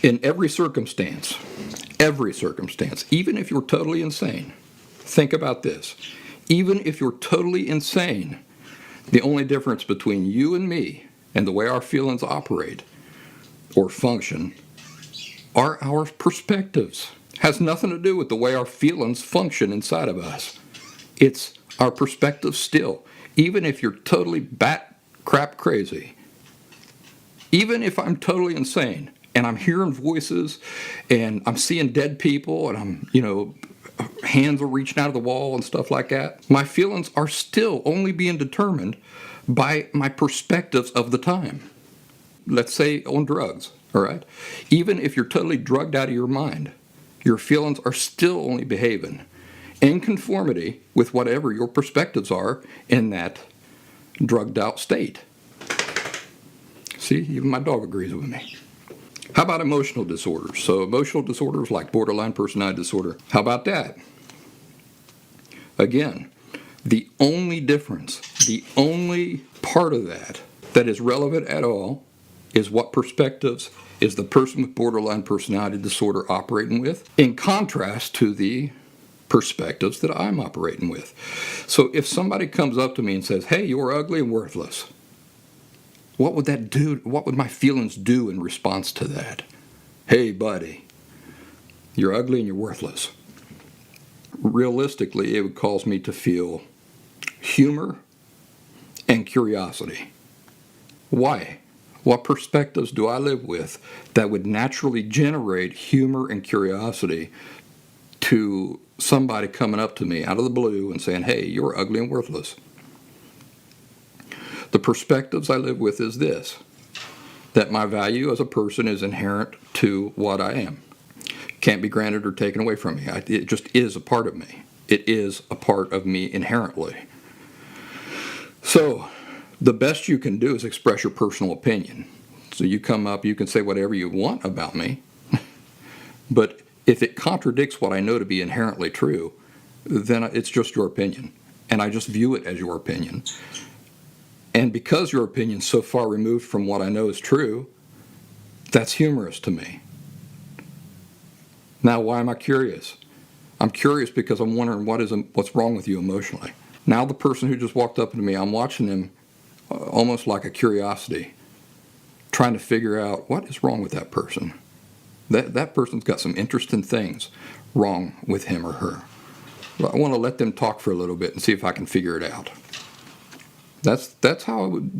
In every circumstance, even if you're totally insane, think about this. Even if you're totally insane, the only difference between you and me and the way our feelings operate or function are our perspectives. Has nothing to do with the way our feelings function inside of us. It's our perspective still. Even if you're totally bat crap crazy, even if I'm totally insane and I'm hearing voices and I'm seeing dead people and I'm, hands are reaching out of the wall and stuff like that, my feelings are still only being determined by my perspectives of the time. Let's say on drugs, all right? Even if you're totally drugged out of your mind, your feelings are still only behaving in conformity with whatever your perspectives are in that drugged out state. See, even my dog agrees with me. How about emotional disorders? So emotional disorders like borderline personality disorder, how about that? Again, the only difference, the only part of that is relevant at all is what perspectives is the person with borderline personality disorder operating with, in contrast to the perspectives that I'm operating with. So if somebody comes up to me and says, hey, you're ugly and worthless, what would that do? What would my feelings do in response to that? Hey, buddy, you're ugly and you're worthless. Realistically, it would cause me to feel humor and curiosity. Why? What perspectives do I live with that would naturally generate humor and curiosity to somebody coming up to me out of the blue and saying, hey, you're ugly and worthless? The perspectives I live with is this, that my value as a person is inherent to what I am. Can't be granted or taken away from me. It just is a part of me. It is a part of me inherently. So the best you can do is express your personal opinion. So you come up, you can say whatever you want about me, but if it contradicts what I know to be inherently true, then it's just your opinion, and I just view it as your opinion. And because your opinion's so far removed from what I know is true, that's humorous to me. Now, why am I curious? I'm curious because I'm wondering what's wrong with you emotionally. Now the person who just walked up to me, I'm watching them almost like a curiosity, trying to figure out what is wrong with that person. That person's got some interesting things wrong with him or her. I want to let them talk for a little bit and see if I can figure it out. That's how I would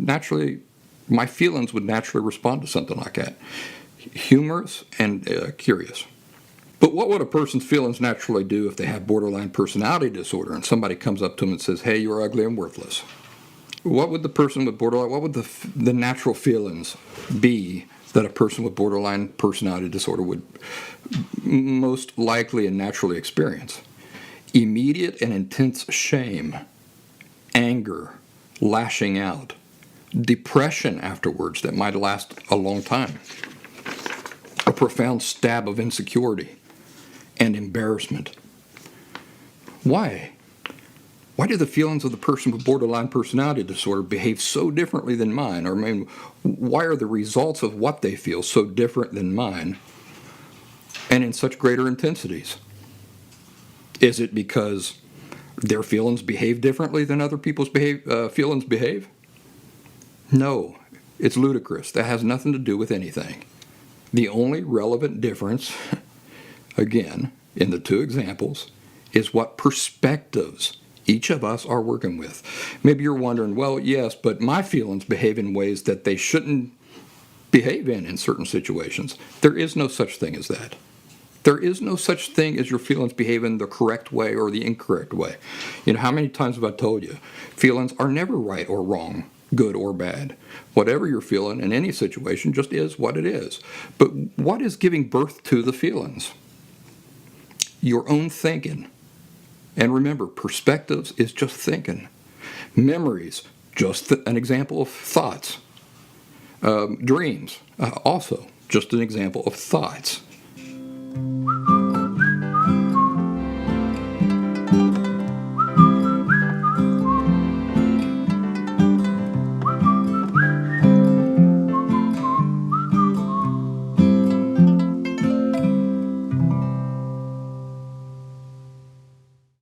my feelings would naturally respond to something like that. Humorous and curious. But what would a person's feelings naturally do if they have borderline personality disorder and somebody comes up to them and says, hey, you're ugly and worthless? What would the person with borderline, what would the natural feelings be that a person with borderline personality disorder would most likely and naturally experience? Immediate and intense shame, anger, lashing out, depression afterwards that might last a long time, a profound stab of insecurity and embarrassment. Why? Why do the feelings of the person with borderline personality disorder behave so differently than mine? Or why are the results of what they feel so different than mine and in such greater intensities? Is it because their feelings behave differently than other people's feelings behave? No, it's ludicrous. That has nothing to do with anything. The only relevant difference, again, in the two examples, is what perspectives each of us are working with. Maybe you're wondering, well, yes, but my feelings behave in ways that they shouldn't behave in certain situations. There is no such thing as that. There is no such thing as your feelings behaving the correct way or the incorrect way. How many times have I told you, feelings are never right or wrong, good or bad. Whatever you're feeling in any situation just is what it is. But what is giving birth to the feelings? Your own thinking. And remember, perspectives is just thinking. Memories, just an example of thoughts. Dreams, also just an example of thoughts.